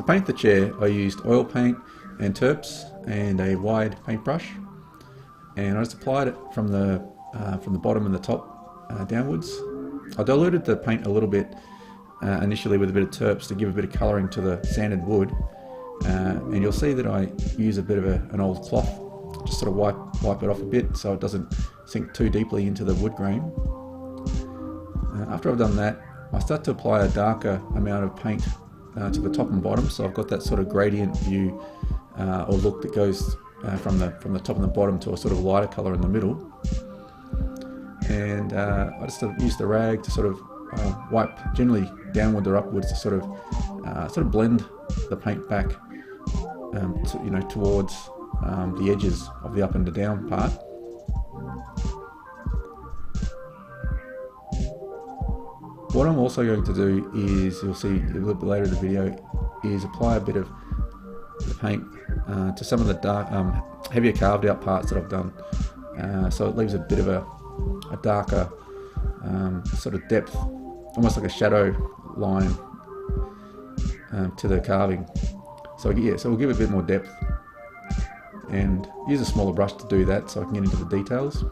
paint the chair, I used oil paint and terps and a wide paintbrush, and I just applied it from the bottom and the top downwards. I diluted the paint a little bit initially with a bit of terps to give a bit of colouring to the sanded wood, and you'll see that I use a bit of an old cloth, just sort of wipe it off a bit so it doesn't sink too deeply into the wood grain. After I've done that, I start to apply a darker amount of paint to the top and bottom, so I've got that sort of gradient view or look that goes from the top and the bottom to a sort of lighter colour in the middle. And I just use the rag to sort of wipe generally downward or upwards to sort of blend the paint back towards the edges of the up and the down part. What I'm also going to do is, you'll see a little bit later in the video, is apply a bit of the paint to some of the dark, heavier carved out parts that I've done, so it leaves a bit of a darker sort of depth, almost like a shadow line to the carving. So we'll give it a bit more depth, and use a smaller brush to do that so I can get into the details.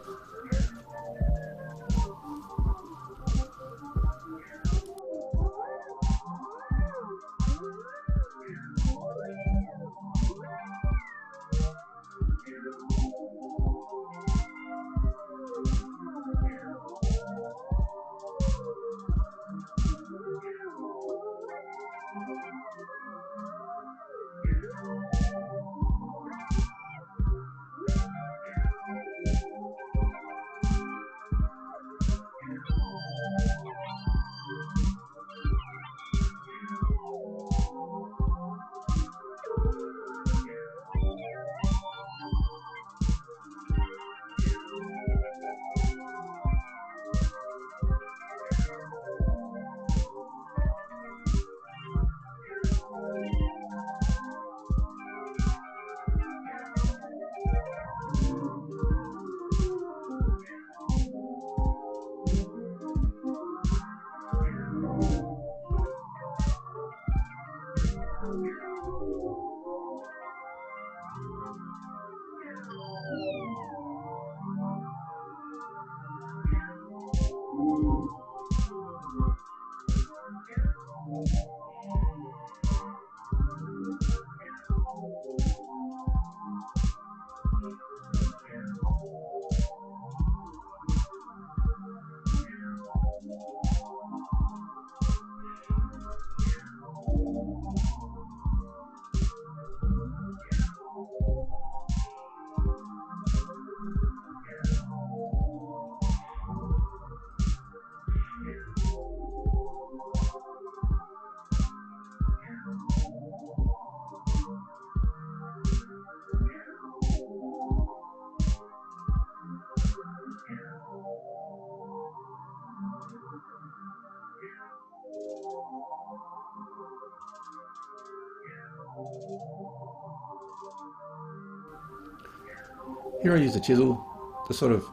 Here I use a chisel to sort of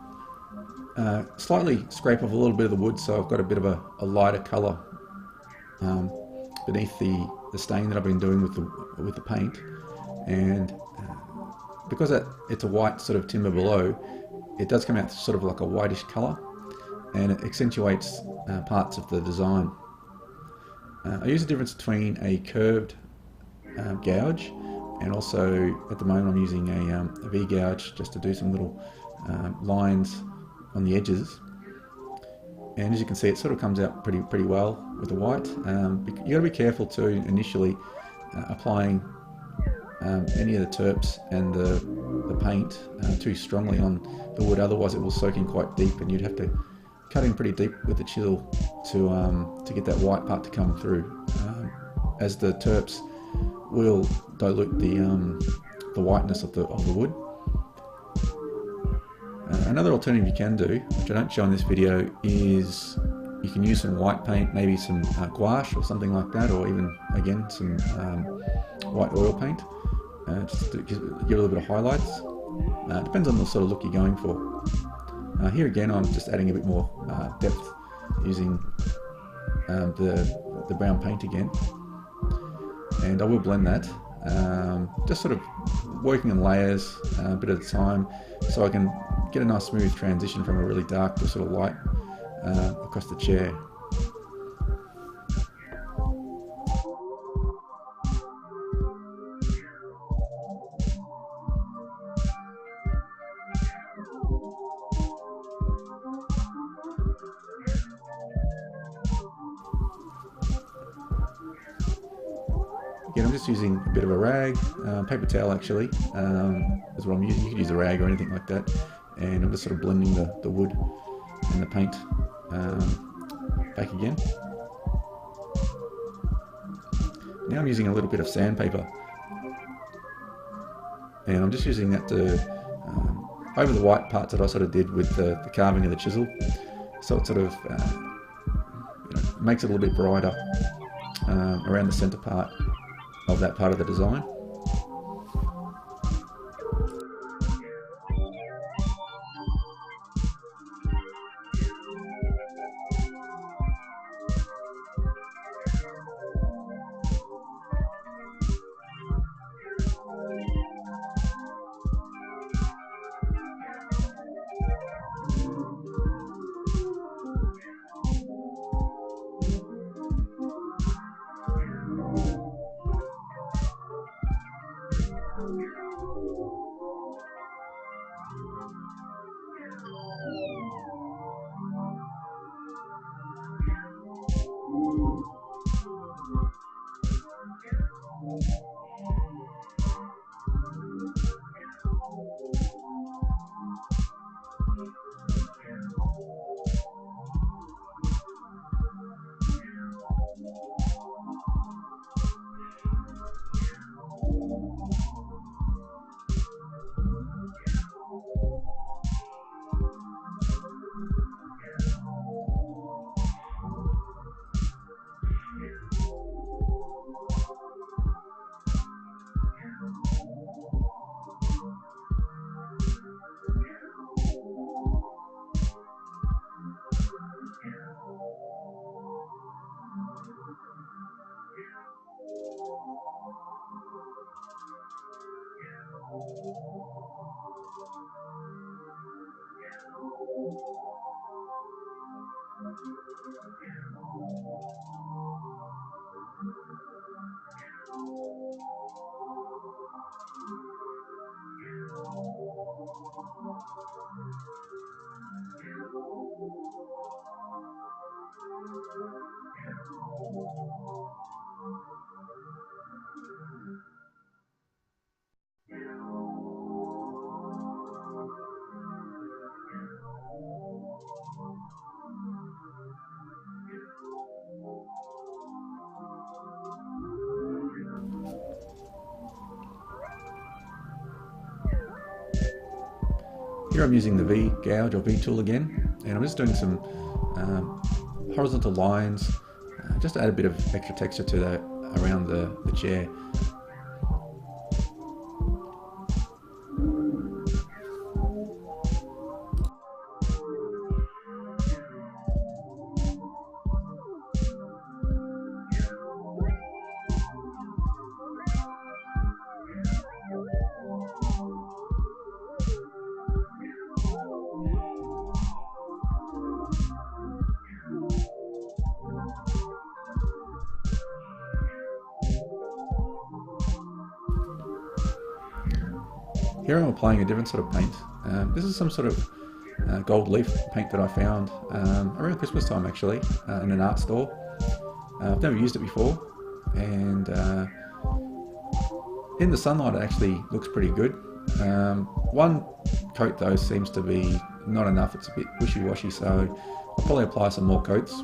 slightly scrape off a little bit of the wood, so I've got a bit of a lighter colour beneath the stain that I've been doing with the paint, and because it's a white sort of timber below, it does come out sort of like a whitish colour, and it accentuates parts of the design. I use the difference between a curved gouge, and also at the moment I'm using a V-gouge just to do some little lines on the edges. And as you can see, it sort of comes out pretty well with the white. You got to be careful too initially applying any of the terps and the paint too strongly on the wood, otherwise it will soak in quite deep, and you'd have to cut in pretty deep with the chisel to get that white part to come through, as the terps will dilute the whiteness of the wood. Another alternative you can do, which I don't show in this video, is you can use some white paint, maybe some gouache or something like that, or even again some white oil paint, just to give a little bit of highlights. It depends on the sort of look you're going for. Here again I'm just adding a bit more depth using the brown paint again. and I will blend that, just sort of working in layers a bit at a time, so I can get a nice smooth transition from a really dark to sort of light across the chair. Again, I'm just using a bit of a rag, paper towel actually, is what I'm using. You could use a rag or anything like that. And I'm just sort of blending the wood and the paint back again. Now I'm using a little bit of sandpaper. And I'm just using that to, over the white parts that I sort of did with the carving of the chisel. So it sort of makes it a little bit brighter around the center part of that part of the design. Here I'm using the V gouge or V tool again, and I'm just doing some horizontal lines, just to add a bit of extra texture to that around the chair. Here I'm applying a different sort of paint. This is some sort of gold leaf paint that I found around Christmas time actually, in an art store. I've never used it before, and in the sunlight it actually looks pretty good. One coat though seems to be not enough, it's a bit wishy-washy, so I'll probably apply some more coats.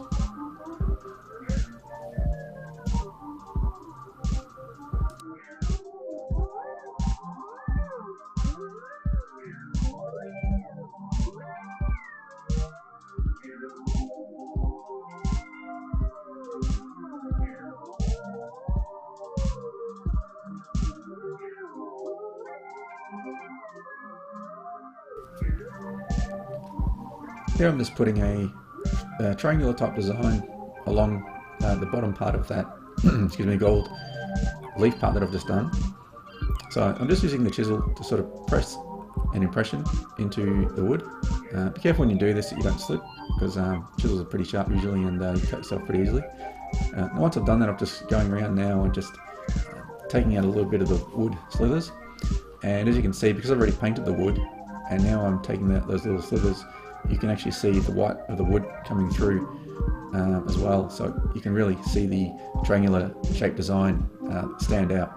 Here I'm just putting a triangular type design along the bottom part of that excuse me, gold leaf part that I've just done. So I'm just using the chisel to sort of press an impression into the wood. Be careful when you do this that you don't slip, because chisels are pretty sharp usually, and you cut yourself pretty easily. Once I've done that, I'm just going around now and just taking out a little bit of the wood slithers. And as you can see, because I've already painted the wood, and now I'm taking out those little slithers, you can actually see the white of the wood coming through as well. So you can really see the triangular shaped design stand out.